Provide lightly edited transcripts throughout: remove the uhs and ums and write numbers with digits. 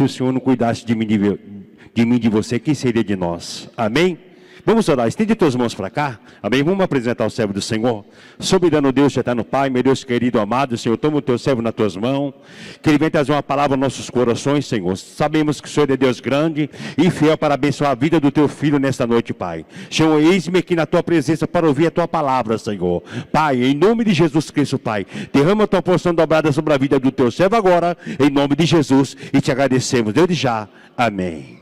se o Senhor não cuidasse de mim, de você, quem seria de nós? Amém? Vamos orar, estende tuas mãos para cá, amém? Vamos apresentar o servo do Senhor. Soberano Deus, eterno Pai, meu Deus querido, amado, Senhor, toma o teu servo nas tuas mãos, que ele venha trazer uma palavra aos nossos corações, Senhor. Sabemos que o Senhor é Deus grande e fiel para abençoar a vida do teu filho nesta noite, Pai. Senhor, eis-me aqui na tua presença para ouvir a tua palavra, Senhor. Pai, em nome de Jesus Cristo, Pai, derrama a tua porção dobrada sobre a vida do teu servo agora, em nome de Jesus, e te agradecemos, Deus já, amém.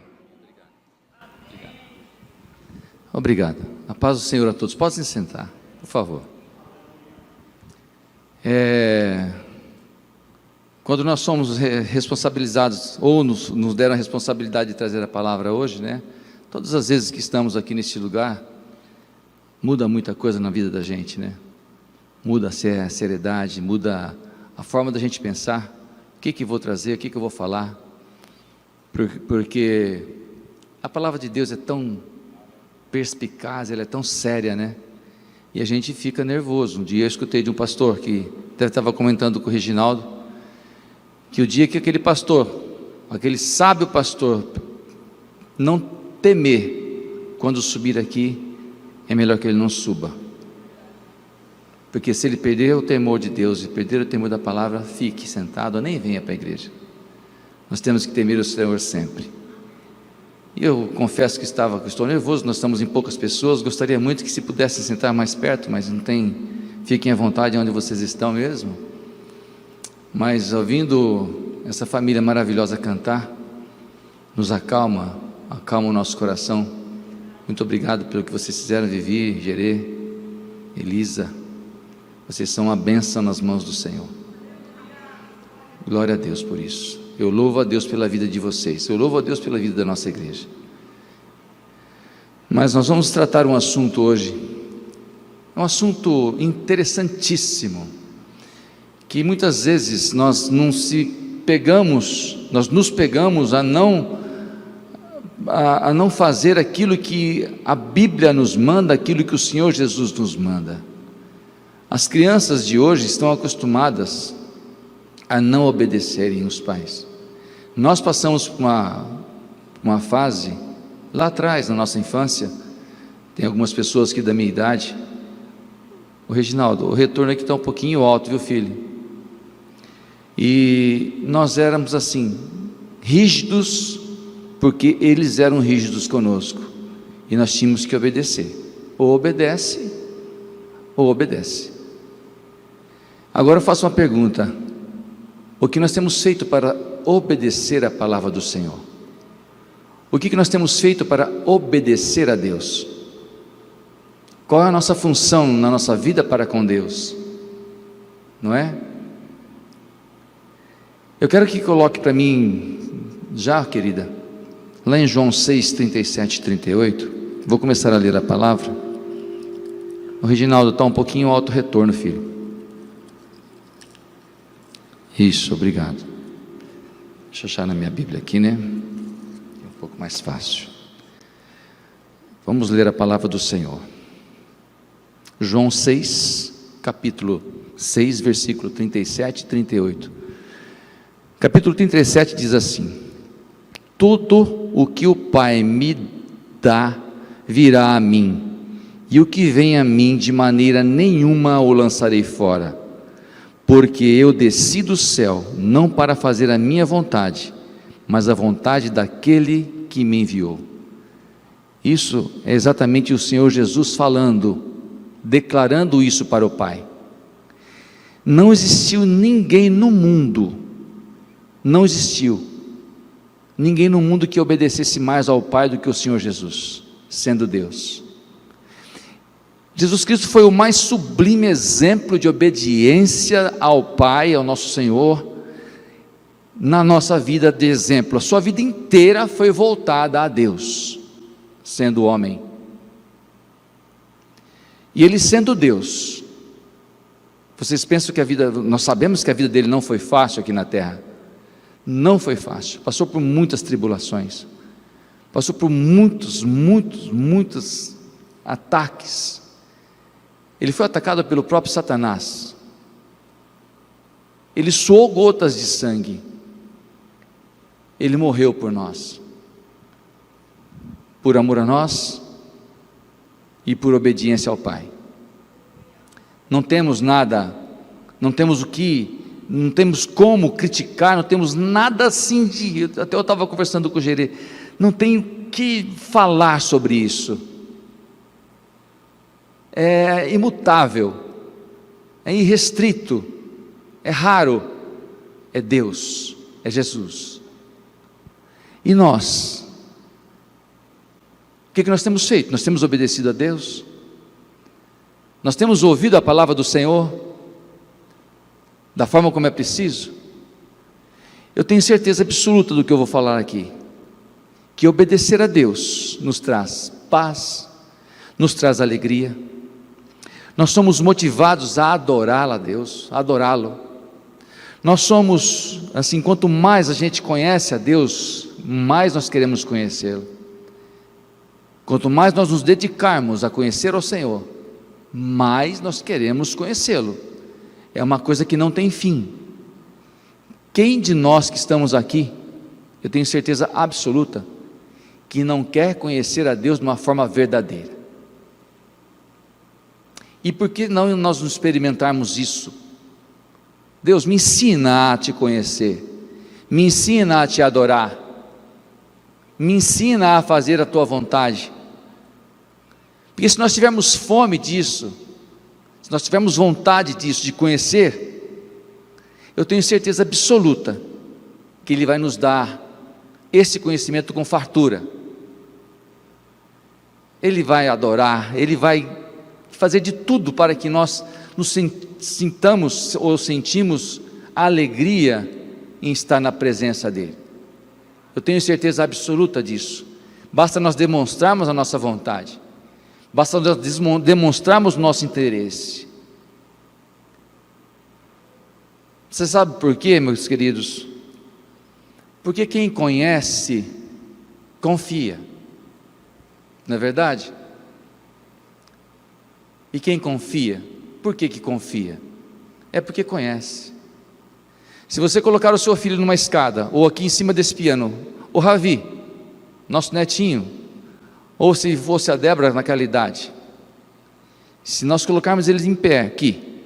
Obrigado. A paz do Senhor a todos. Podem se sentar, por favor. Quando nós somos responsabilizados, ou nos deram a responsabilidade de trazer a palavra hoje, né? Todas as vezes que estamos aqui neste lugar, muda muita coisa na vida da gente, né? Muda a seriedade, muda a forma da gente pensar. O que vou trazer, o que eu vou falar? Porque a palavra de Deus é tão perspicaz, ela é tão séria, né? E a gente fica nervoso. Um dia eu escutei de um pastor que estava comentando com o Reginaldo, que o dia que aquele pastor, aquele sábio pastor, não temer quando subir aqui, é melhor que ele não suba, porque se ele perder o temor de Deus e perder o temor da palavra, fique sentado, nem venha para a igreja. Nós temos que temer o Senhor sempre. E eu confesso que estou nervoso, nós estamos em poucas pessoas, gostaria muito que se pudesse sentar mais perto, mas não tem, fiquem à vontade onde vocês estão mesmo. Mas ouvindo essa família maravilhosa cantar, nos acalma o nosso coração. Muito obrigado pelo que vocês fizeram, Vivi, Gerê, Elisa, vocês são uma bênção nas mãos do Senhor. Glória a Deus por isso. Eu louvo a Deus pela vida de vocês, eu louvo a Deus pela vida da nossa igreja. Mas nós vamos tratar um assunto hoje, um assunto interessantíssimo, que muitas vezes nós nos pegamos a não fazer aquilo que a Bíblia nos manda, aquilo que o Senhor Jesus nos manda. As crianças de hoje estão acostumadas a não obedecerem os pais. Nós passamos por uma fase, lá atrás, na nossa infância, tem algumas pessoas aqui da minha idade, o Reginaldo, o retorno aqui está um pouquinho alto, viu filho? E nós éramos assim, rígidos, porque eles eram rígidos conosco, e nós tínhamos que obedecer, ou obedece, ou obedece. Agora eu faço uma pergunta: o que nós temos feito para obedecer a palavra do Senhor? O que nós temos feito para obedecer a Deus? Qual é a nossa função na nossa vida para com Deus? Não é? Eu quero que coloque para mim, já querida, lá em João 6, 37 e 38, vou começar a ler a palavra. O Reginaldo está um pouquinho alto o retorno, filho. Isso, obrigado. Deixa eu achar na minha Bíblia aqui, né? É um pouco mais fácil. Vamos ler a palavra do Senhor. João 6, capítulo 6, versículo 37 e 38. Capítulo 37 diz assim: tudo o que o Pai me dá virá a mim, e o que vem a mim de maneira nenhuma o lançarei fora, porque eu desci do céu, não para fazer a minha vontade, mas a vontade daquele que me enviou. Isso é exatamente o Senhor Jesus falando, declarando isso para o Pai. Não existiu ninguém no mundo, não existiu ninguém no mundo que obedecesse mais ao Pai do que o Senhor Jesus, sendo Deus. Jesus Cristo foi o mais sublime exemplo de obediência ao Pai, ao nosso Senhor, na nossa vida de exemplo. A sua vida inteira foi voltada a Deus, sendo homem. E ele sendo Deus, vocês pensam que nós sabemos que a vida dele não foi fácil aqui na terra. Não foi fácil, passou por muitas tribulações, passou por muitos ataques. Ele foi atacado pelo próprio Satanás, ele suou gotas de sangue, Ele morreu por nós, por amor a nós e por obediência ao Pai. Não temos nada, não temos como criticar, não temos nada assim de, até eu estava conversando com o Gerê, não tenho que falar sobre isso, é imutável, é irrestrito, é raro, é Deus, é Jesus. E nós, o que nós temos feito? Nós temos obedecido a Deus? Nós temos ouvido a palavra do Senhor da forma como é preciso? Eu tenho certeza absoluta do que eu vou falar aqui, que obedecer a Deus nos traz paz, nos traz alegria. Nós somos motivados a adorá-lo a Deus, a adorá-lo. Nós somos, assim, quanto mais a gente conhece a Deus, mais nós queremos conhecê-lo. Quanto mais nós nos dedicarmos a conhecer ao Senhor, mais nós queremos conhecê-lo. É uma coisa que não tem fim. Quem de nós que estamos aqui, eu tenho certeza absoluta, que não quer conhecer a Deus de uma forma verdadeira? E por que não nós não experimentarmos isso? Deus, me ensina a te conhecer, me ensina a te adorar, me ensina a fazer a tua vontade. Porque se nós tivermos fome disso, se nós tivermos vontade disso, de conhecer, eu tenho certeza absoluta que Ele vai nos dar esse conhecimento com fartura. Ele vai adorar, Ele vai fazer de tudo para que nós nos sintamos ou sentimos a alegria em estar na presença dEle. Eu tenho certeza absoluta disso. Basta nós demonstrarmos a nossa vontade, basta nós demonstrarmos o nosso interesse. Você sabe por quê, meus queridos? Porque quem conhece, confia, não é verdade? E quem confia, por que confia? É porque conhece. Se você colocar o seu filho numa escada, ou aqui em cima desse piano, o Ravi, nosso netinho, ou se fosse a Débora naquela idade, se nós colocarmos eles em pé aqui,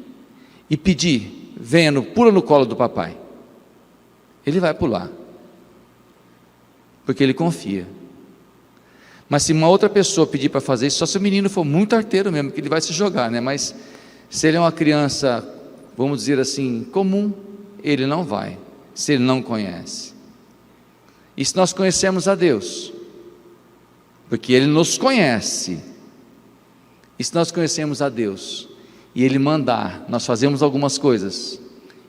e pedir, venha, pula no colo do papai, ele vai pular, porque ele confia. Mas se uma outra pessoa pedir para fazer isso, só se o menino for muito arteiro mesmo, que ele vai se jogar, né? Mas se ele é uma criança, vamos dizer assim, comum, ele não vai, se ele não conhece. E se nós conhecemos a Deus, porque Ele nos conhece, e se nós conhecemos a Deus, e Ele mandar, nós fazemos algumas coisas,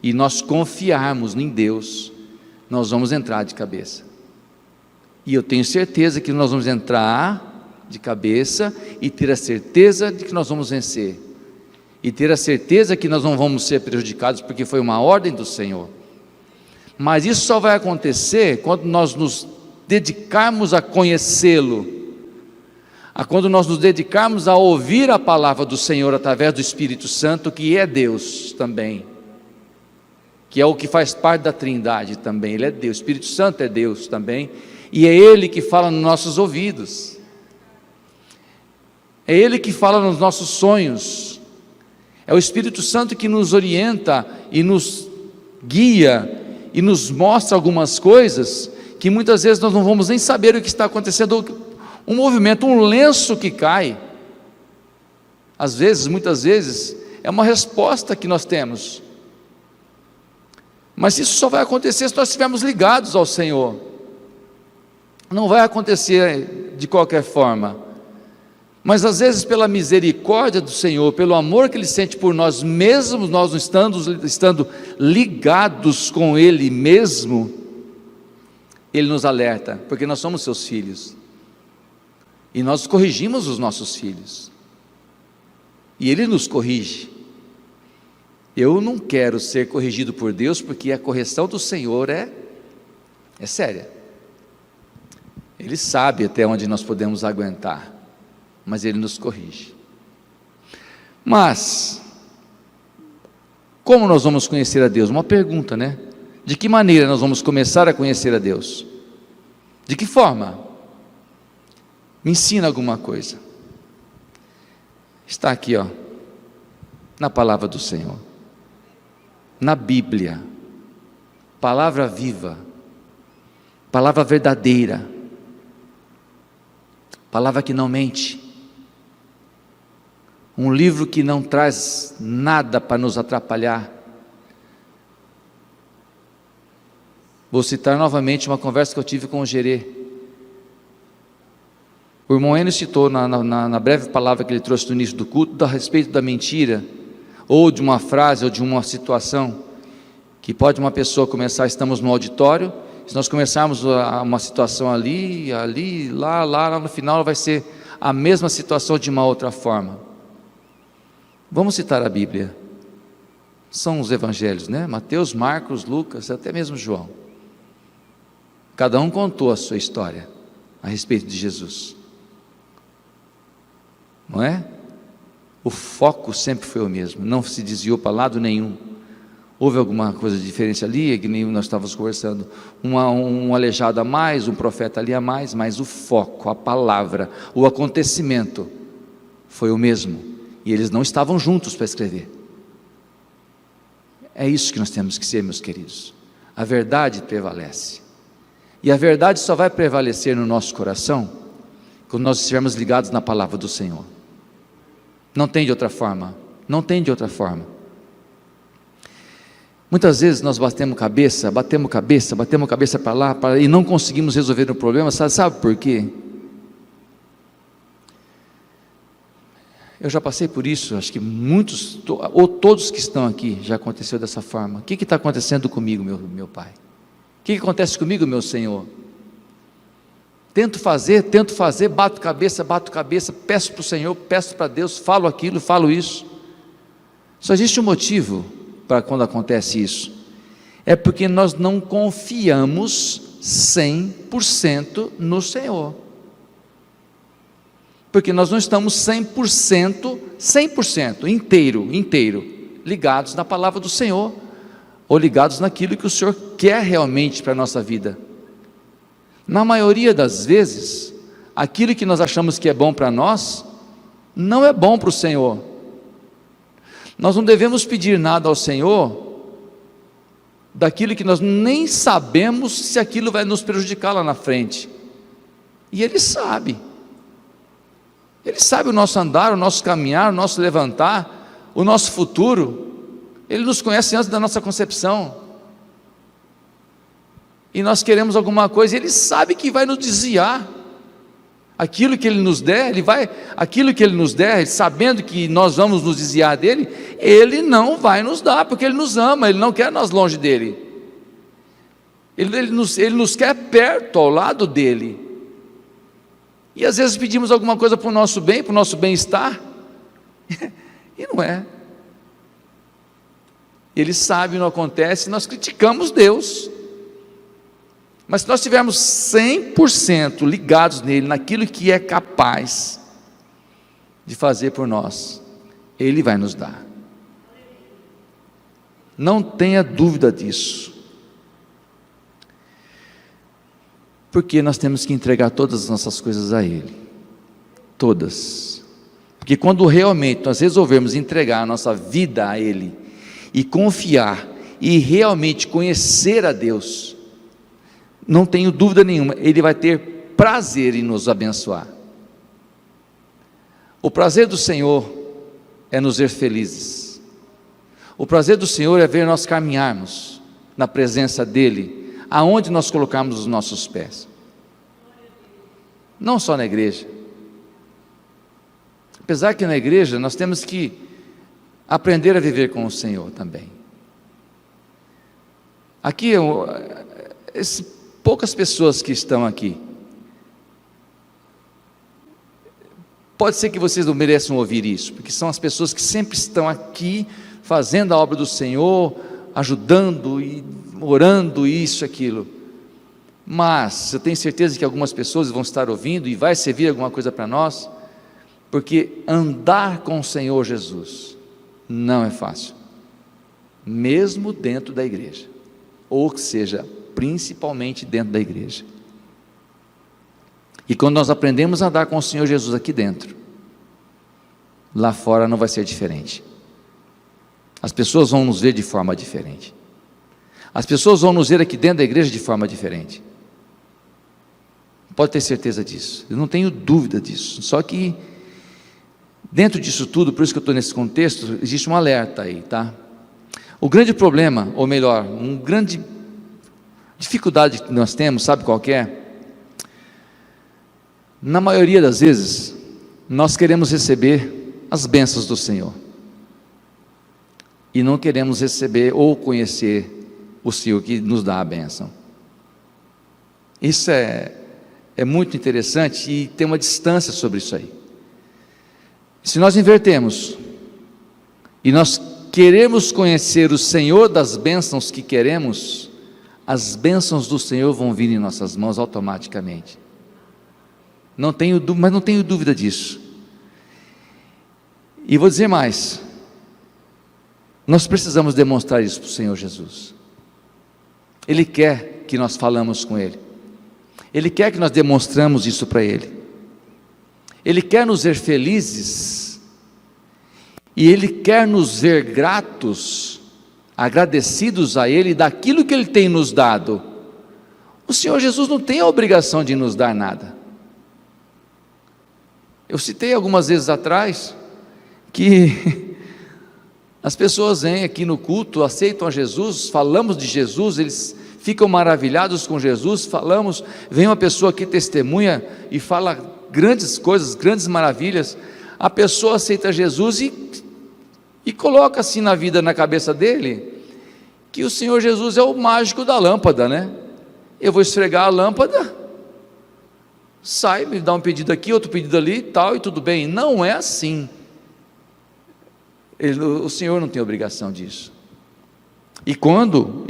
e nós confiarmos em Deus, nós vamos entrar de cabeça. E eu tenho certeza que nós vamos entrar de cabeça e ter a certeza de que nós vamos vencer. E ter a certeza que nós não vamos ser prejudicados, porque foi uma ordem do Senhor. Mas isso só vai acontecer quando nós nos dedicarmos a conhecê-lo, quando nós nos dedicarmos a ouvir a palavra do Senhor através do Espírito Santo, que é Deus também, que é o que faz parte da Trindade também. Ele é Deus, o Espírito Santo é Deus também, e é Ele que fala nos nossos ouvidos, é Ele que fala nos nossos sonhos, é o Espírito Santo que nos orienta e nos guia e nos mostra algumas coisas que muitas vezes nós não vamos nem saber o que está acontecendo. Um movimento, um lenço que cai, às vezes, muitas vezes, é uma resposta que nós temos, mas isso só vai acontecer se nós estivermos ligados ao Senhor. Não vai acontecer de qualquer forma, mas às vezes pela misericórdia do Senhor, pelo amor que Ele sente por nós, mesmo nós não estando ligados com Ele mesmo, Ele nos alerta, porque nós somos seus filhos, e nós corrigimos os nossos filhos, e Ele nos corrige. Eu não quero ser corrigido por Deus, porque a correção do Senhor é séria. Ele sabe até onde nós podemos aguentar, mas Ele nos corrige. Mas como nós vamos conhecer a Deus? Uma pergunta, né? De que maneira nós vamos começar a conhecer a Deus? De que forma? Me ensina alguma coisa. Está aqui, ó, na palavra do Senhor, na Bíblia, palavra viva, palavra verdadeira, palavra que não mente, um livro que não traz nada para nos atrapalhar. Vou citar novamente uma conversa que eu tive com o Gerê. O irmão Enio citou na breve palavra que ele trouxe no início do culto, a respeito da mentira, ou de uma frase, ou de uma situação, que pode uma pessoa começar, estamos no auditório, se nós começarmos uma situação ali, lá no final vai ser a mesma situação de uma outra forma. Vamos citar a Bíblia. São os evangelhos, né? Mateus, Marcos, Lucas, até mesmo João. Cada um contou a sua história a respeito de Jesus, não é? O foco sempre foi o mesmo, não se desviou para lado nenhum. Houve alguma coisa de diferença ali, que nem nós estávamos conversando, um aleijado a mais, um profeta ali a mais, mas o foco, a palavra, o acontecimento foi o mesmo, e eles não estavam juntos para escrever. É isso que nós temos que ser, meus queridos. A verdade prevalece. E a verdade só vai prevalecer no nosso coração quando nós estivermos ligados na palavra do Senhor. Não tem de outra forma. Não tem de outra forma. Muitas vezes nós batemos cabeça para lá, e não conseguimos resolver o problema. Sabe por quê? Eu já passei por isso, acho que muitos, ou todos que estão aqui, já aconteceu dessa forma. O que está acontecendo comigo, meu Pai? O que acontece comigo, meu Senhor? Tento fazer, bato cabeça, peço para o Senhor, peço para Deus, falo aquilo, falo isso. Só existe um motivo para quando acontece isso. É porque nós não confiamos 100% no Senhor. Porque nós não estamos 100% inteiro, ligados na palavra do Senhor, ou ligados naquilo que o Senhor quer realmente para a nossa vida. Na maioria das vezes, aquilo que nós achamos que é bom para nós, não é bom para o Senhor. Nós não devemos pedir nada ao Senhor, daquilo que nós nem sabemos se aquilo vai nos prejudicar lá na frente, e Ele sabe o nosso andar, o nosso caminhar, o nosso levantar, o nosso futuro. Ele nos conhece antes da nossa concepção, e nós queremos alguma coisa, Ele sabe que vai nos desviar. Aquilo que Ele nos der, sabendo que nós vamos nos desviar dele, Ele não vai nos dar, porque Ele nos ama, Ele não quer nós longe dele, Ele nos quer perto, ao lado dele. E às vezes pedimos alguma coisa para o nosso bem, para o nosso bem-estar, e não é. Ele sabe, não acontece, nós criticamos Deus. Mas se nós estivermos 100% ligados nele, naquilo que é capaz de fazer por nós, Ele vai nos dar. Não tenha dúvida disso. Porque nós temos que entregar todas as nossas coisas a Ele. Todas. Porque quando realmente nós resolvermos entregar a nossa vida a Ele, e confiar, e realmente conhecer a Deus, não tenho dúvida nenhuma, Ele vai ter prazer em nos abençoar. O prazer do Senhor é nos ver felizes. O prazer do Senhor é ver nós caminharmos na presença dEle, aonde nós colocarmos os nossos pés. Não só na igreja. Apesar que na igreja nós temos que aprender a viver com o Senhor também. Aqui, poucas pessoas que estão aqui, pode ser que vocês não mereçam ouvir isso, porque são as pessoas que sempre estão aqui, fazendo a obra do Senhor, ajudando e orando, isso, aquilo. Mas eu tenho certeza que algumas pessoas vão estar ouvindo e vai servir alguma coisa para nós, porque andar com o Senhor Jesus não é fácil, mesmo dentro da igreja, ou que seja, principalmente dentro da igreja. E quando nós aprendemos a andar com o Senhor Jesus aqui dentro, lá fora não vai ser diferente. As pessoas vão nos ver de forma diferente. As pessoas vão nos ver aqui dentro da igreja de forma diferente. Pode ter certeza disso, eu não tenho dúvida disso. Só que dentro disso tudo, por isso que eu estou nesse contexto, existe um alerta aí, tá? O grande problema, ou melhor, uma grande dificuldade que nós temos, sabe qual que é? Na maioria das vezes, nós queremos receber as bênçãos do Senhor, e não queremos receber ou conhecer o Senhor que nos dá a bênção. Isso é muito interessante, e tem uma distância sobre isso aí. Se nós invertemos, e nós queremos conhecer o Senhor das bênçãos que queremos, as bênçãos do Senhor vão vir em nossas mãos automaticamente. Mas não tenho dúvida disso. E vou dizer mais, nós precisamos demonstrar isso para o Senhor Jesus. Ele quer que nós falamos com Ele, Ele quer que nós demonstramos isso para Ele, Ele quer nos ver felizes, e Ele quer nos ver gratos, agradecidos a Ele, daquilo que Ele tem nos dado. O Senhor Jesus não tem a obrigação de nos dar nada. Eu citei algumas vezes atrás, que as pessoas vêm aqui no culto, aceitam a Jesus, falamos de Jesus, eles ficam maravilhados com Jesus, falamos, vem uma pessoa aqui testemunha e fala grandes coisas, grandes maravilhas, a pessoa aceita Jesus e coloca assim na vida, na cabeça dele, que o Senhor Jesus é o mágico da lâmpada, né? Eu vou esfregar a lâmpada, sai, me dá um pedido aqui, outro pedido ali, tal, e tudo bem. Não é assim. O Senhor não tem obrigação disso. E quando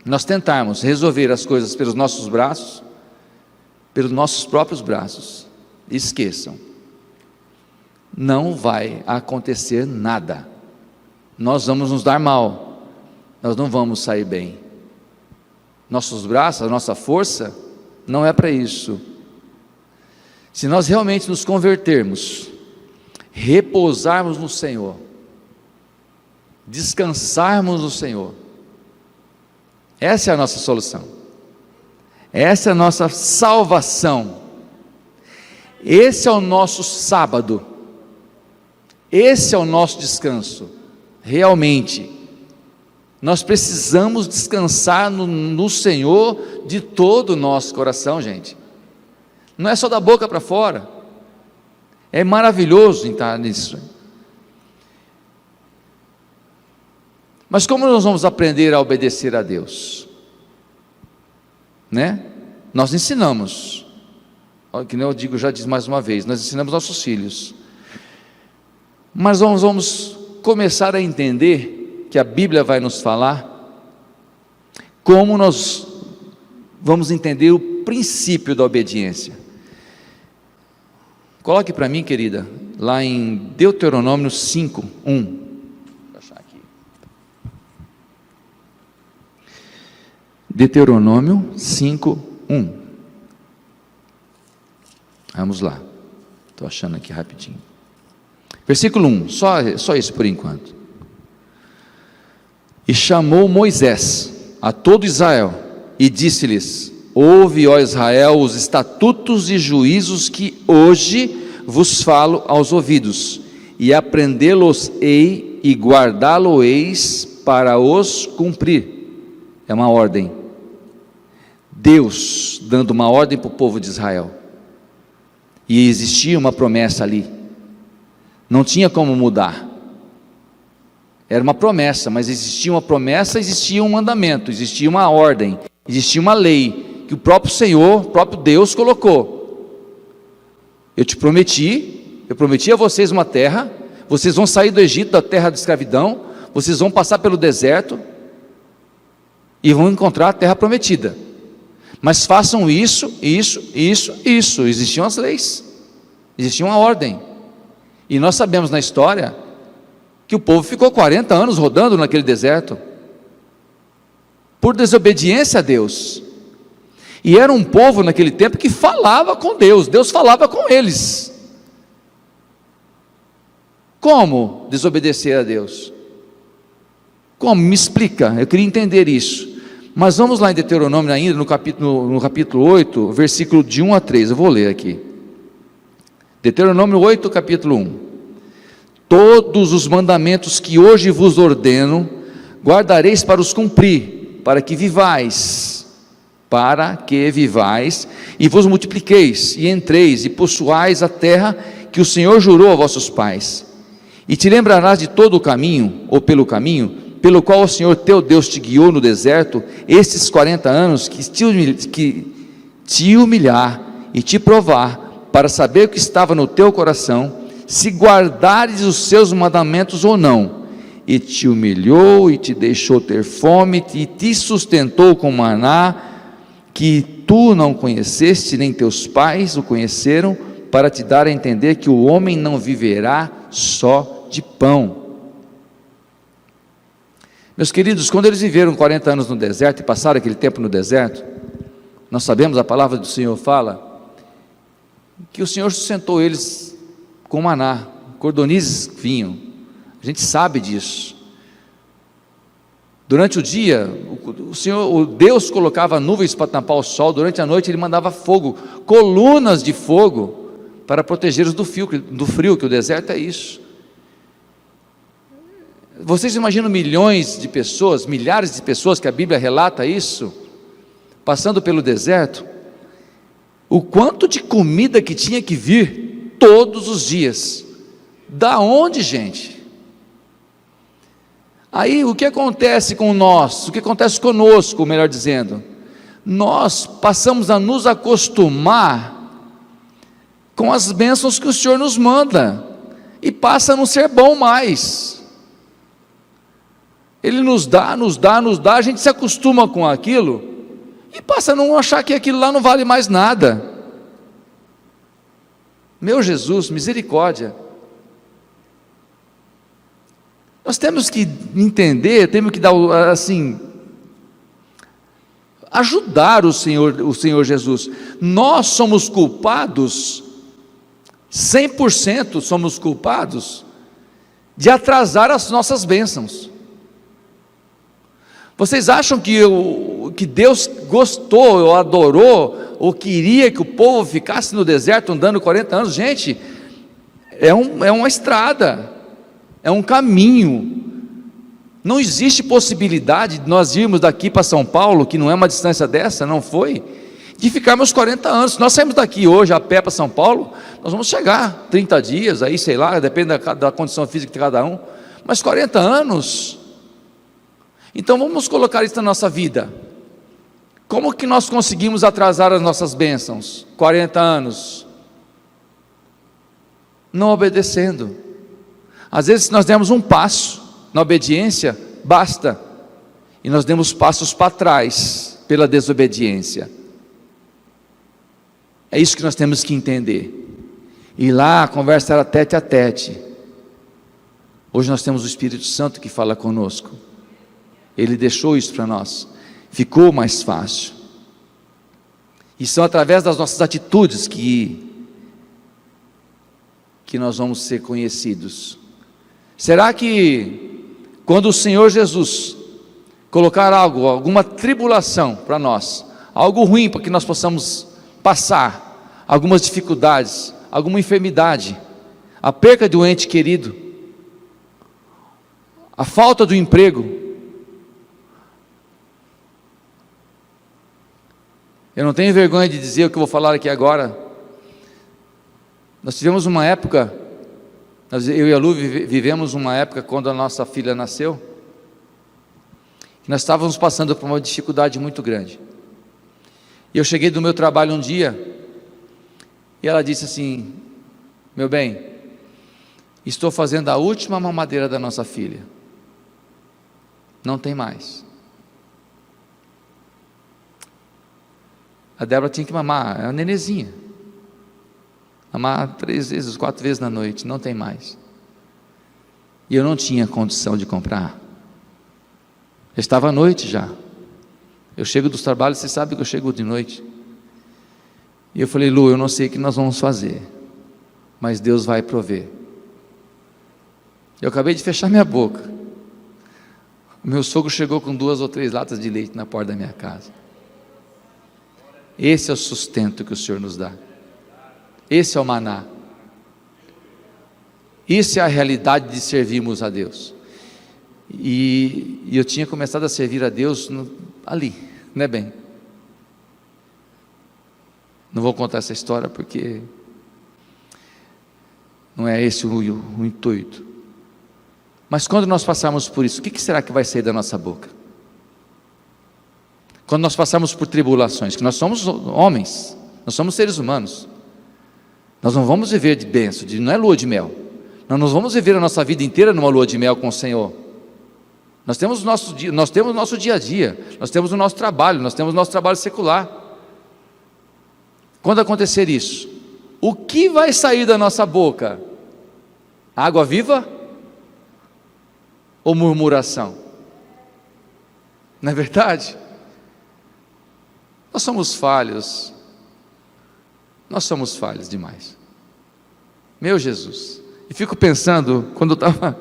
nós tentarmos resolver as coisas pelos nossos braços, pelos nossos próprios braços, esqueçam, não vai acontecer nada. Nós vamos nos dar mal, nós não vamos sair bem. Nossos braços, a nossa força, não é para isso. Se nós realmente nos convertermos, repousarmos no Senhor, descansarmos no Senhor, essa é a nossa solução, essa é a nossa salvação, esse é o nosso sábado, esse é o nosso descanso. Realmente nós precisamos descansar no Senhor de todo o nosso coração, gente. Não é só da boca para fora. É maravilhoso estar nisso. Mas como nós vamos aprender a obedecer a Deus? Né? Nós ensinamos. Que nem eu digo, já diz mais uma vez, nós ensinamos nossos filhos. Mas vamos começar a entender que a Bíblia vai nos falar como nós vamos entender o princípio da obediência. Coloque para mim, querida, lá em Deuteronômio 5:1. Vou achar aqui. Deuteronômio 5:1. Vamos lá. Estou achando aqui rapidinho. Versículo 1, só isso por enquanto. E chamou Moisés a todo Israel e disse-lhes: ouve, ó Israel, os estatutos e juízos que hoje vos falo aos ouvidos, e aprendê-los-ei e guardá-lo-eis para os cumprir. É uma ordem. Deus dando uma ordem para o povo de Israel. E existia uma promessa ali. Não tinha como mudar. Era uma promessa, mas existia uma promessa, existia um mandamento, existia uma ordem, existia uma lei que o próprio Senhor, o próprio Deus colocou. Eu prometi a vocês uma terra, vocês vão sair do Egito, da terra de escravidão, vocês vão passar pelo deserto e vão encontrar a terra prometida. Mas façam isso. Existiam as leis, existia uma ordem. E nós sabemos na história que o povo ficou 40 anos rodando naquele deserto, por desobediência a Deus. E era um povo naquele tempo que falava com Deus, Deus falava com eles. Como desobedecer a Deus? Como? Me explica, eu queria entender isso. Mas vamos lá em Deuteronômio ainda, no capítulo 8, versículo de 1 a 3, eu vou ler aqui. Deuteronômio 8, capítulo 1. Todos os mandamentos que hoje vos ordeno, guardareis para os cumprir, para que vivais, e vos multipliqueis, e entreis, e possuais a terra que o Senhor jurou a vossos pais. E te lembrarás de todo o caminho, ou pelo caminho, pelo qual o Senhor teu Deus te guiou no deserto, estes 40 anos, que te humilhar e te provar, para saber o que estava no teu coração, se guardares os seus mandamentos ou não. E te humilhou, e te deixou ter fome, e te sustentou com maná, que tu não conheceste, nem teus pais o conheceram, para te dar a entender que o homem não viverá só de pão. Meus queridos, quando eles viveram 40 anos no deserto, e passaram aquele tempo no deserto, nós sabemos, a palavra do Senhor fala, que o Senhor sustentou eles com maná, cordonizes vinham, a gente sabe disso. Durante o dia, o Deus colocava nuvens para tampar o sol, durante a noite Ele mandava fogo, colunas de fogo, para protegê-los do frio, que o deserto é isso. Vocês imaginam milhões de pessoas, milhares de pessoas, que a Bíblia relata isso, passando pelo deserto? O quanto de comida que tinha que vir todos os dias? Da onde, gente? Aí o que acontece com nós? O que acontece conosco, melhor dizendo? Nós passamos a nos acostumar com as bênçãos que o Senhor nos manda, e passa a não ser bom mais. Ele nos dá, a gente se acostuma com aquilo, e passa a não achar que aquilo lá não vale mais nada. Meu Jesus, misericórdia. Nós temos que entender, temos que dar, assim, ajudar o Senhor Jesus. Nós somos culpados, 100% somos culpados, de atrasar as nossas bênçãos. Vocês acham que Deus gostou, ou adorou, ou queria que o povo ficasse no deserto andando 40 anos? Gente, é uma estrada, é um caminho. Não existe possibilidade de nós irmos daqui para São Paulo, que não é uma distância dessa, não foi, de ficarmos 40 anos. Se nós saímos daqui hoje a pé para São Paulo, nós vamos chegar 30 dias, aí sei lá, depende da condição física de cada um, mas 40 anos. Então vamos colocar isso na nossa vida. Como que nós conseguimos atrasar as nossas bênçãos? 40 anos. Não obedecendo. Às vezes, se nós demos um passo na obediência, basta, e nós demos passos para trás pela desobediência. É isso que nós temos que entender. E lá a conversa era tete a tete. Hoje nós temos o Espírito Santo que fala conosco. Ele deixou isso para nós, ficou mais fácil. E são através das nossas atitudes que nós vamos ser conhecidos. Será que quando o Senhor Jesus colocar alguma tribulação para nós, algo ruim para que nós possamos passar, algumas dificuldades, alguma enfermidade, a perca de um ente querido, a falta do emprego, eu não tenho vergonha de dizer o que eu vou falar aqui agora. Nós tivemos uma época, eu e a Lu vivemos uma época quando a nossa filha nasceu, que nós estávamos passando por uma dificuldade muito grande. E eu cheguei do meu trabalho um dia, e ela disse assim: meu bem, estou fazendo a última mamadeira da nossa filha, não tem mais. A Débora tinha que mamar, é uma nenezinha, mamar 3 vezes, 4 vezes na noite, não tem mais. E eu não tinha condição de comprar. Estava à noite já. Eu chego dos trabalhos, você sabe que eu chego de noite. E eu falei: Lu, eu não sei o que nós vamos fazer, mas Deus vai prover. Eu acabei de fechar minha boca. O meu sogro chegou com 2 ou 3 latas de leite na porta da minha casa. Esse é o sustento que o Senhor nos dá. Esse é o maná. Isso é a realidade de servirmos a Deus. E eu tinha começado a servir a Deus ali, né, bem? Não vou contar essa história porque não é esse o intuito. Mas quando nós passarmos por isso, o que será que vai sair da nossa boca? Quando nós passarmos por tribulações, que nós somos homens, nós somos seres humanos, nós não vamos viver de bênção, não é lua de mel. Nós não vamos viver a nossa vida inteira numa lua de mel com o Senhor. Nós temos o nosso dia a dia, nós temos o nosso trabalho, nós temos o nosso trabalho secular. Quando acontecer isso, o que vai sair da nossa boca? Água viva? Ou murmuração? Não é verdade? Nós somos falhos demais. Meu Jesus. E fico pensando, quando eu estava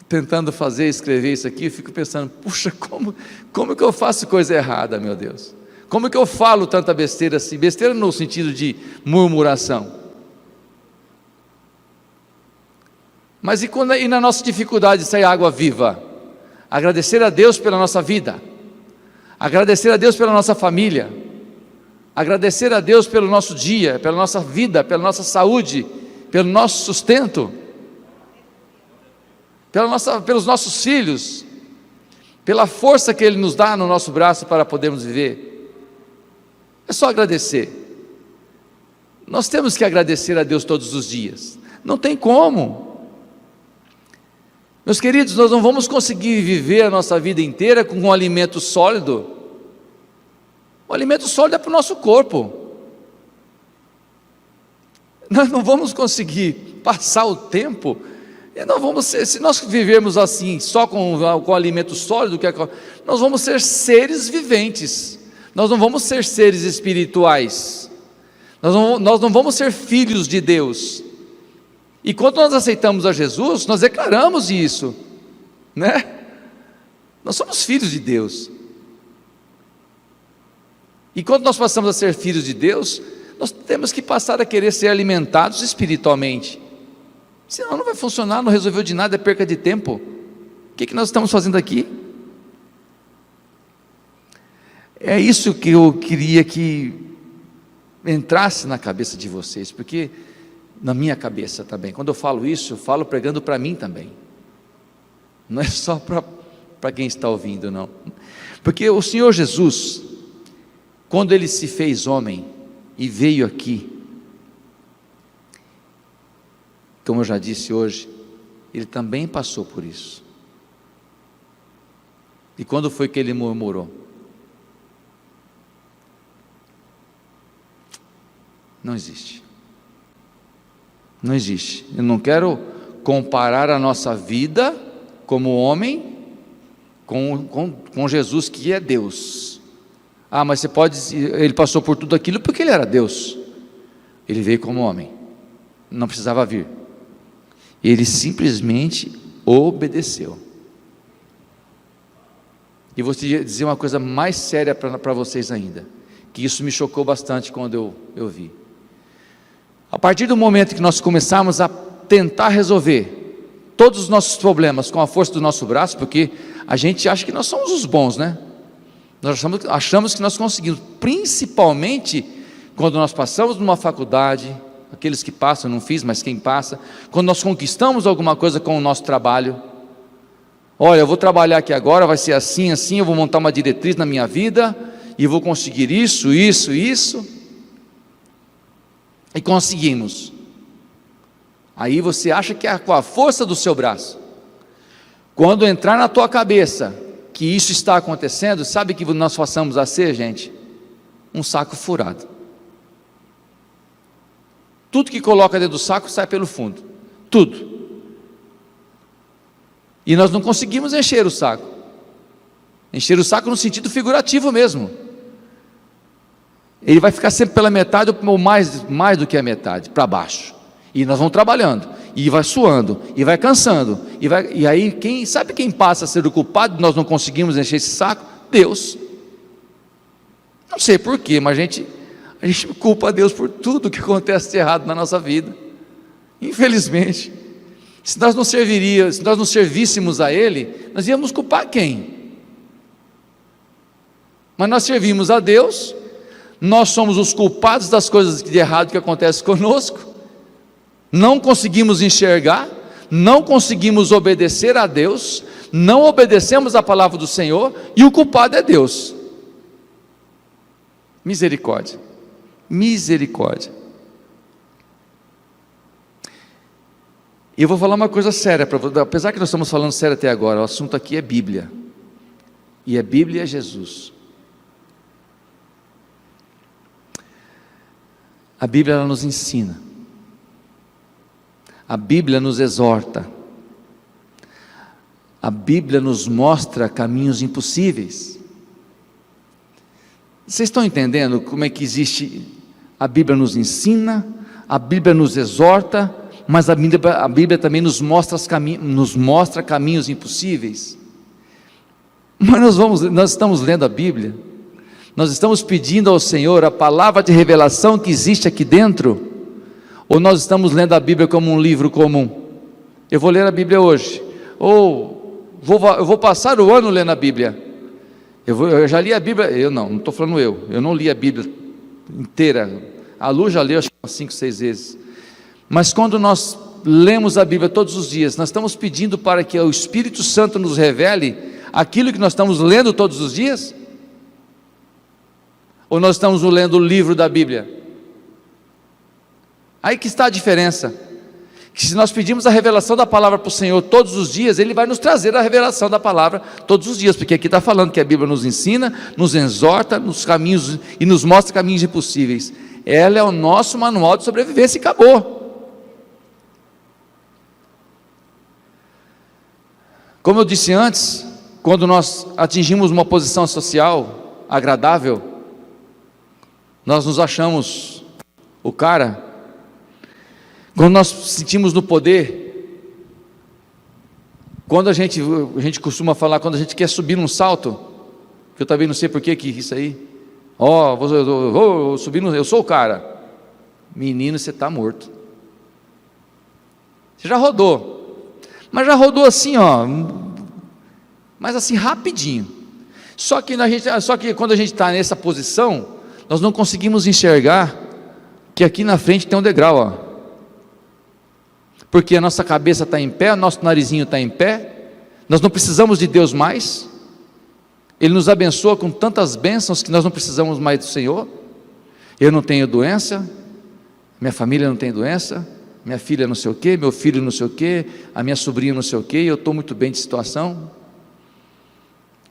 tentando escrever isso aqui, eu fico pensando: puxa, como que eu faço coisa errada, meu Deus? Como que eu falo tanta besteira assim? Besteira no sentido de murmuração. Mas e na nossa dificuldade de sair água viva? Agradecer a Deus pela nossa vida, agradecer a Deus pela nossa família, agradecer a Deus pelo nosso dia, pela nossa vida, pela nossa saúde, pelo nosso sustento, pelos nossos filhos, pela força que Ele nos dá no nosso braço para podermos viver. É só agradecer. Nós temos que agradecer a Deus todos os dias, não tem como. Meus queridos, nós não vamos conseguir viver a nossa vida inteira com um alimento sólido. O alimento sólido é para o nosso corpo. Nós não vamos conseguir passar o tempo, se nós vivermos assim, só com alimento sólido, nós vamos ser seres viventes, nós não vamos ser seres espirituais, nós não vamos ser filhos de Deus. E quando nós aceitamos a Jesus, nós declaramos isso, né? Nós somos filhos de Deus. E quando nós passamos a ser filhos de Deus, nós temos que passar a querer ser alimentados espiritualmente. Senão não vai funcionar, não resolveu de nada, é perca de tempo. O que nós estamos fazendo aqui? É isso que eu queria que entrasse na cabeça de vocês, porque na minha cabeça também, quando eu falo isso, eu falo pregando para mim também, não é só para quem está ouvindo, não, porque o Senhor Jesus, quando Ele se fez homem e veio aqui, como eu já disse hoje, Ele também passou por isso. E quando foi que Ele murmurou? Não existe. Não existe. Eu não quero comparar a nossa vida como homem com Jesus, que é Deus. Mas ele passou por tudo aquilo porque Ele era Deus. Ele veio como homem, não precisava vir. Ele simplesmente obedeceu. E vou te dizer uma coisa mais séria para vocês ainda, que isso me chocou bastante quando eu vi. A partir do momento que nós começarmos a tentar resolver todos os nossos problemas com a força do nosso braço, porque a gente acha que nós somos os bons, né? Nós achamos que nós conseguimos, principalmente quando nós passamos numa faculdade, aqueles que passam, não fiz, mas quem passa, quando nós conquistamos alguma coisa com o nosso trabalho. Olha, eu vou trabalhar aqui agora, vai ser assim, assim, eu vou montar uma diretriz na minha vida, e vou conseguir isso, e conseguimos. Aí você acha que é com a força do seu braço. Quando entrar na tua cabeça que isso está acontecendo, sabe o que nós façamos a ser, gente? Um saco furado. Tudo que coloca dentro do saco sai pelo fundo, tudo. E nós não conseguimos encher o saco no sentido figurativo mesmo. ele vai ficar sempre pela metade ou mais do que a metade, para baixo. E nós vamos trabalhando, e vai suando, e vai cansando, e aí sabe quem passa a ser o culpado de nós não conseguimos encher esse saco? Deus. Não sei porquê, mas a gente culpa a Deus por tudo que acontece de errado na nossa vida, infelizmente. Se nós não servíssemos a Ele, nós íamos culpar quem? Mas nós servimos a Deus, nós somos os culpados das coisas de errado que acontecem conosco, não conseguimos enxergar, não conseguimos obedecer a Deus, não obedecemos a palavra do Senhor, e o culpado é Deus. Misericórdia, misericórdia. E eu vou falar uma coisa séria, apesar que nós estamos falando sério até agora, o assunto aqui é Bíblia, e a Bíblia é Jesus. A Bíblia ela nos ensina, a Bíblia nos exorta, a Bíblia nos mostra caminhos impossíveis. Vocês estão entendendo como é que existe? A Bíblia nos ensina, a Bíblia nos exorta, mas a Bíblia também nos mostra caminhos impossíveis. Mas nós estamos lendo a Bíblia, nós estamos pedindo ao Senhor a palavra de revelação que existe aqui dentro, ou nós estamos lendo a Bíblia como um livro comum? Eu vou ler a Bíblia hoje, ou eu vou passar o ano lendo a Bíblia. Eu já li a Bíblia, não estou falando eu não li a Bíblia inteira, a Lu já leu acho que umas 5, 6 vezes, mas quando nós lemos a Bíblia todos os dias, nós estamos pedindo para que o Espírito Santo nos revele aquilo que nós estamos lendo todos os dias? Ou nós estamos lendo o livro da Bíblia? Aí que está a diferença, que se nós pedimos a revelação da palavra para o Senhor todos os dias, Ele vai nos trazer a revelação da palavra todos os dias, porque aqui está falando que a Bíblia nos ensina, nos exorta nos caminhos e nos mostra caminhos impossíveis. Ela é o nosso manual de sobrevivência e acabou. Como eu disse antes, quando nós atingimos uma posição social agradável, nós nos achamos o cara. Quando nós sentimos no poder, quando a gente costuma falar, quando a gente quer subir num salto, que eu também não sei por que isso aí, vou subir, eu sou o cara. Menino, você está morto. Você já rodou, mas já rodou assim, mas assim rapidinho. Só que quando a gente está nessa posição, nós não conseguimos enxergar que aqui na frente tem um degrau, porque a nossa cabeça está em pé, o nosso narizinho está em pé, nós não precisamos de Deus mais, Ele nos abençoa com tantas bênçãos que nós não precisamos mais do Senhor. Eu não tenho doença, minha família não tem doença, minha filha não sei o que, meu filho não sei o que, a minha sobrinha não sei o que, eu estou muito bem de situação.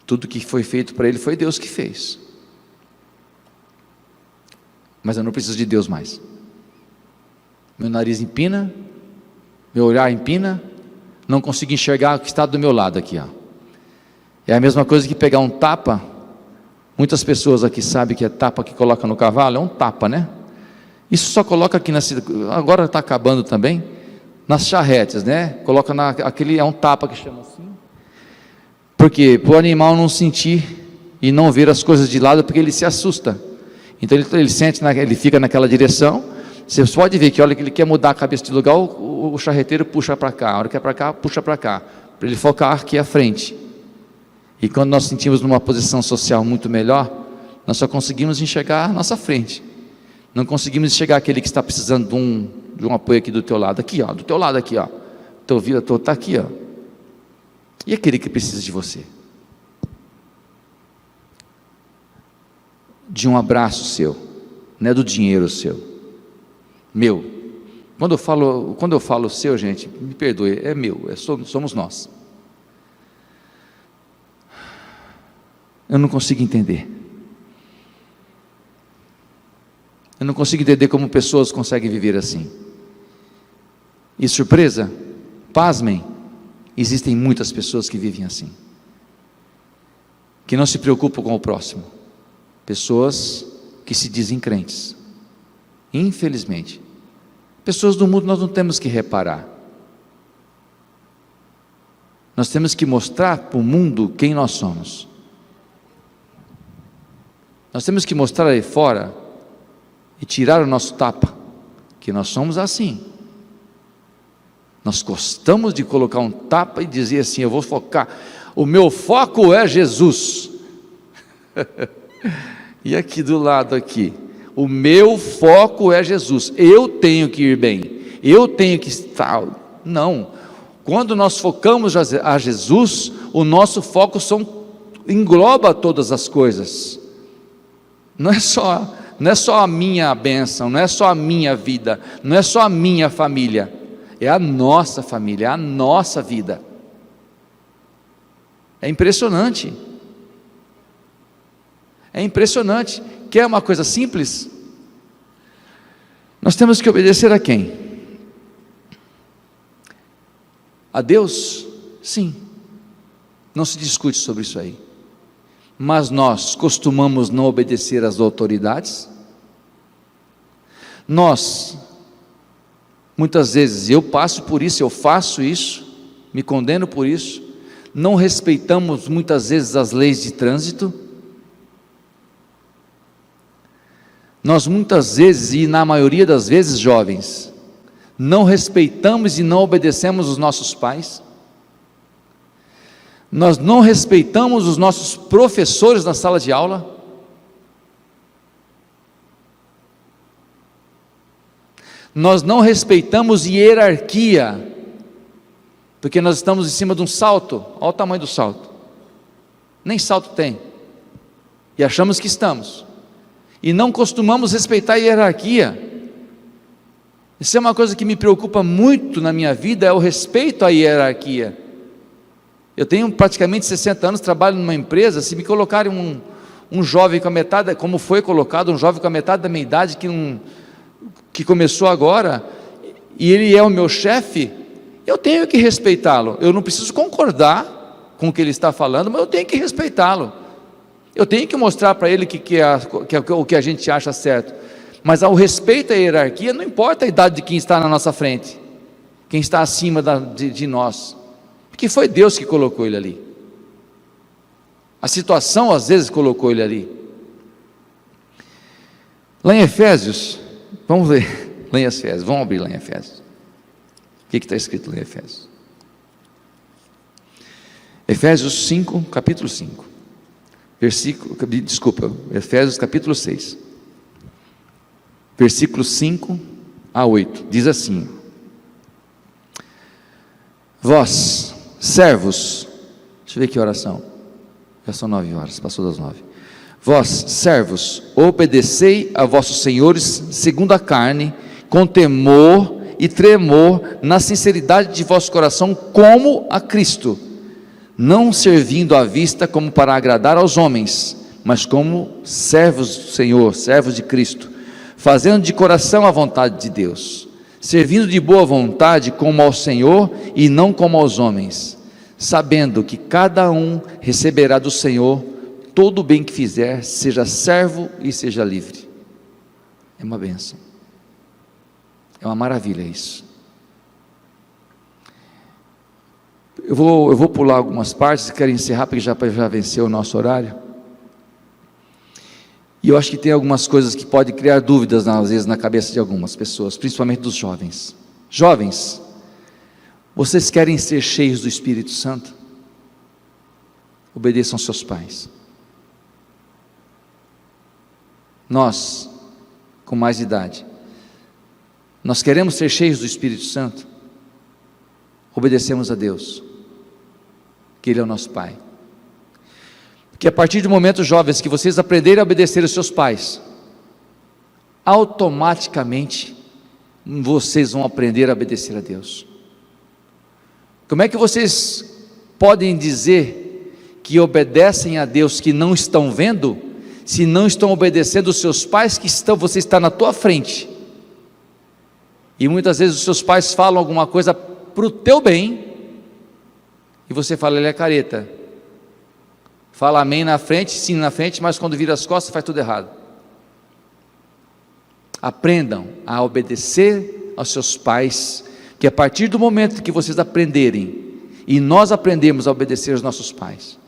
Tudo que foi feito para ele foi Deus que fez, mas eu não preciso de Deus mais. Meu nariz empina, meu olhar empina, não consigo enxergar o que está do meu lado aqui, É a mesma coisa que pegar um tapa. Muitas pessoas aqui sabem que é tapa que coloca no cavalo, é um tapa, né? Isso só coloca aqui agora está acabando também, nas charretes, né? Coloca é um tapa que chama assim. Porque para o animal não sentir e não ver as coisas de lado, porque ele se assusta. Então ele sente, ele fica naquela direção. Você pode ver que, olha, que ele quer mudar a cabeça de lugar, o charreteiro puxa para cá, a hora que é para cá, puxa para cá, para ele focar aqui à frente. E quando nós sentimos numa posição social muito melhor, nós só conseguimos enxergar a nossa frente, não conseguimos enxergar aquele que está precisando de um apoio aqui do teu lado, aqui, do teu lado aqui, teu vida está aqui, e aquele que precisa de você, de um abraço seu, não é do dinheiro seu, meu. Quando eu falo seu, gente, me perdoe, é meu, somos nós. Eu não consigo entender. Eu não consigo entender como pessoas conseguem viver assim. E surpresa, pasmem, existem muitas pessoas que vivem assim, que não se preocupam com o próximo, pessoas que se dizem crentes. Infelizmente. Pessoas do mundo nós não temos que reparar. Nós temos que mostrar para o mundo quem nós somos. Nós temos que mostrar aí fora e tirar o nosso tapa, que nós somos assim. Nós gostamos de colocar um tapa e dizer assim: eu vou focar, o meu foco é Jesus. E aqui do lado aqui, o meu foco é Jesus, eu tenho que ir bem, eu tenho que estar. Não, quando nós focamos a Jesus, o nosso foco engloba todas as coisas. Não é só a minha bênção, não é só a minha vida, não é só a minha família, é a nossa família, é a nossa vida. É impressionante. É impressionante. Quer uma coisa simples? Nós temos que obedecer a quem? A Deus? Sim. Não se discute sobre isso aí. Mas nós costumamos não obedecer às autoridades? Nós, muitas vezes, eu passo por isso, eu faço isso, me condeno por isso, não respeitamos muitas vezes as leis de trânsito. Nós muitas vezes, e na maioria das vezes, jovens, não respeitamos e não obedecemos os nossos pais. Nós não respeitamos os nossos professores na sala de aula. Nós não respeitamos hierarquia, porque nós estamos em cima de um salto. Olha o tamanho do salto, nem salto tem, e achamos que estamos, e não costumamos respeitar a hierarquia. Isso é uma coisa que me preocupa muito na minha vida, é o respeito à hierarquia. Eu tenho praticamente 60 anos, trabalho numa empresa. Se me colocarem um jovem com a metade, como foi colocado, um jovem com a metade da minha idade, que começou agora, e ele é o meu chefe, eu tenho que respeitá-lo. Eu não preciso concordar com o que ele está falando, mas eu tenho que respeitá-lo. Eu tenho que mostrar para ele o que a gente acha certo. Mas ao respeito à hierarquia, não importa a idade de quem está na nossa frente, quem está acima de nós, porque foi Deus que colocou ele ali. A situação às vezes colocou ele ali. Lá em Efésios, vamos ler, lá em Efésios, vamos abrir lá em Efésios. O que está escrito lá em Efésios? Efésios 5, capítulo 5, Efésios capítulo 6, versículos 5 a 8, diz assim: vós, servos, deixa eu ver que oração, já são 9 horas, passou das 9. Vós, servos, obedecei a vossos senhores segundo a carne, com temor e tremor, na sinceridade de vosso coração, como a Cristo, não servindo à vista como para agradar aos homens, mas como servos do Senhor, servos de Cristo, fazendo de coração a vontade de Deus, servindo de boa vontade como ao Senhor e não como aos homens, sabendo que cada um receberá do Senhor todo o bem que fizer, seja servo e seja livre. É uma bênção, é uma maravilha isso. Eu vou pular algumas partes, quero encerrar porque já venceu o nosso horário. E eu acho que tem algumas coisas que podem criar dúvidas às vezes na cabeça de algumas pessoas, principalmente dos jovens. Jovens, vocês querem ser cheios do Espírito Santo? Obedeçam seus pais. Nós, com mais idade, nós queremos ser cheios do Espírito Santo? Obedecemos a Deus, que Ele é o nosso Pai. Que a partir do momento, jovens, que vocês aprenderem a obedecer aos seus pais, automaticamente vocês vão aprender a obedecer a Deus. Como é que vocês podem dizer que obedecem a Deus que não estão vendo, se não estão obedecendo os seus pais que você está na tua frente? E muitas vezes os seus pais falam alguma coisa para o teu bem, e você fala, ele é careta, fala amém na frente, sim na frente, mas quando vira as costas faz tudo errado. Aprendam a obedecer aos seus pais, que a partir do momento que vocês aprenderem, e nós aprendemos a obedecer aos nossos pais,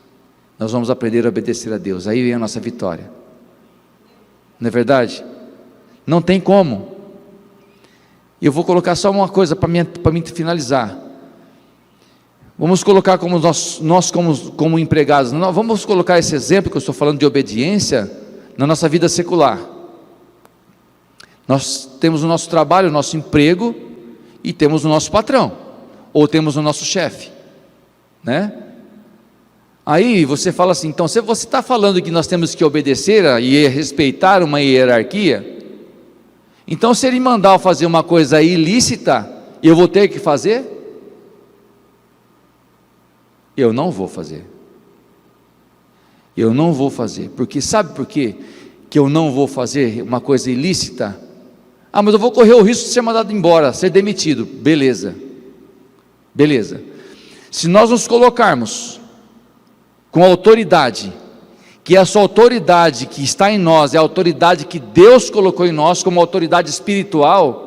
nós vamos aprender a obedecer a Deus. Aí vem a nossa vitória. Não é verdade? Não tem como. Eu vou colocar só uma coisa para mim finalizar. Vamos colocar como nós como empregados, vamos colocar esse exemplo que eu estou falando de obediência na nossa vida secular. Nós temos o nosso trabalho, o nosso emprego, e temos o nosso patrão, ou temos o nosso chefe, né? Aí você fala assim, então se você está falando que nós temos que obedecer e respeitar uma hierarquia, então se ele mandar eu fazer uma coisa ilícita, eu vou ter que fazer? Eu não vou fazer. Eu não vou fazer, porque sabe por quê que eu não vou fazer uma coisa ilícita? Mas eu vou correr o risco de ser mandado embora, ser demitido. Beleza, beleza. Se nós nos colocarmos com autoridade, que essa autoridade que está em nós é a autoridade que Deus colocou em nós como autoridade espiritual,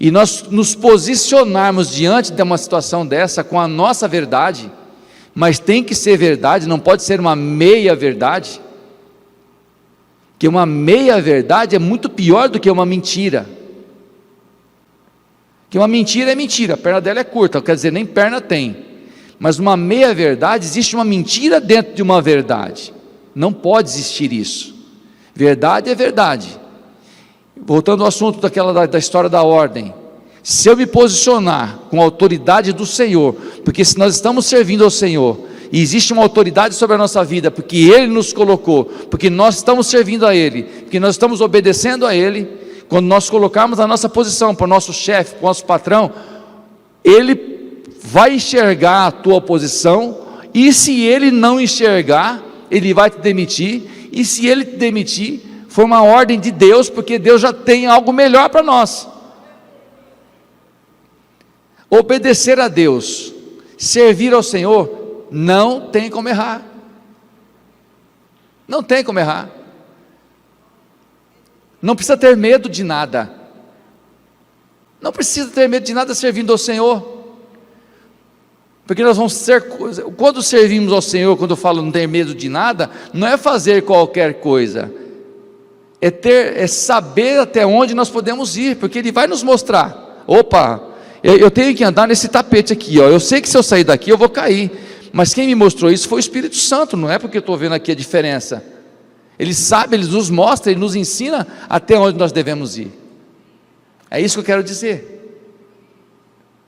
e nós nos posicionarmos diante de uma situação dessa com a nossa verdade, mas tem que ser verdade, não pode ser uma meia verdade, que uma meia verdade é muito pior do que uma mentira, que uma mentira é mentira, a perna dela é curta, quer dizer, nem perna tem, mas uma meia verdade, existe uma mentira dentro de uma verdade, não pode existir isso. Verdade é verdade. Voltando ao assunto da história da ordem, se eu me posicionar com a autoridade do Senhor, porque se nós estamos servindo ao Senhor, e existe uma autoridade sobre a nossa vida, porque Ele nos colocou, porque nós estamos servindo a Ele, porque nós estamos obedecendo a Ele, quando nós colocarmos a nossa posição para o nosso chefe, para o nosso patrão, Ele vai enxergar a tua posição, e se Ele não enxergar, Ele vai te demitir, e se Ele te demitir, foi uma ordem de Deus, porque Deus já tem algo melhor para nós. Obedecer a Deus, servir ao Senhor, não tem como errar, não tem como errar, não precisa ter medo de nada, não precisa ter medo de nada servindo ao Senhor, porque nós vamos ser, quando servimos ao Senhor, quando eu falo não ter medo de nada, não é fazer qualquer coisa, é saber até onde nós podemos ir, porque Ele vai nos mostrar, opa, eu tenho que andar nesse tapete aqui, ó. Eu sei que se eu sair daqui eu vou cair, mas quem me mostrou isso foi o Espírito Santo, não é porque eu estou vendo aqui a diferença, Ele sabe, Ele nos mostra, Ele nos ensina até onde nós devemos ir, é isso que eu quero dizer,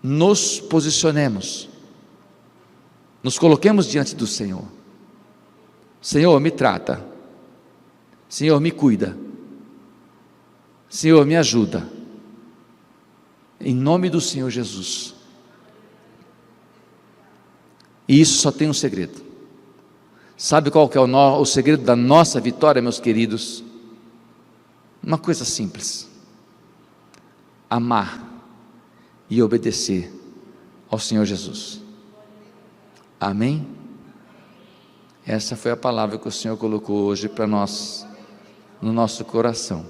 nos posicionemos, nos coloquemos diante do Senhor, Senhor me trata, Senhor me cuida, Senhor me ajuda, em nome do Senhor Jesus. E isso só tem um segredo. Sabe qual que é o segredo da nossa vitória, meus queridos? Uma coisa simples: amar e obedecer ao Senhor Jesus. Amém? Essa foi a palavra que o Senhor colocou hoje para nós, no nosso coração.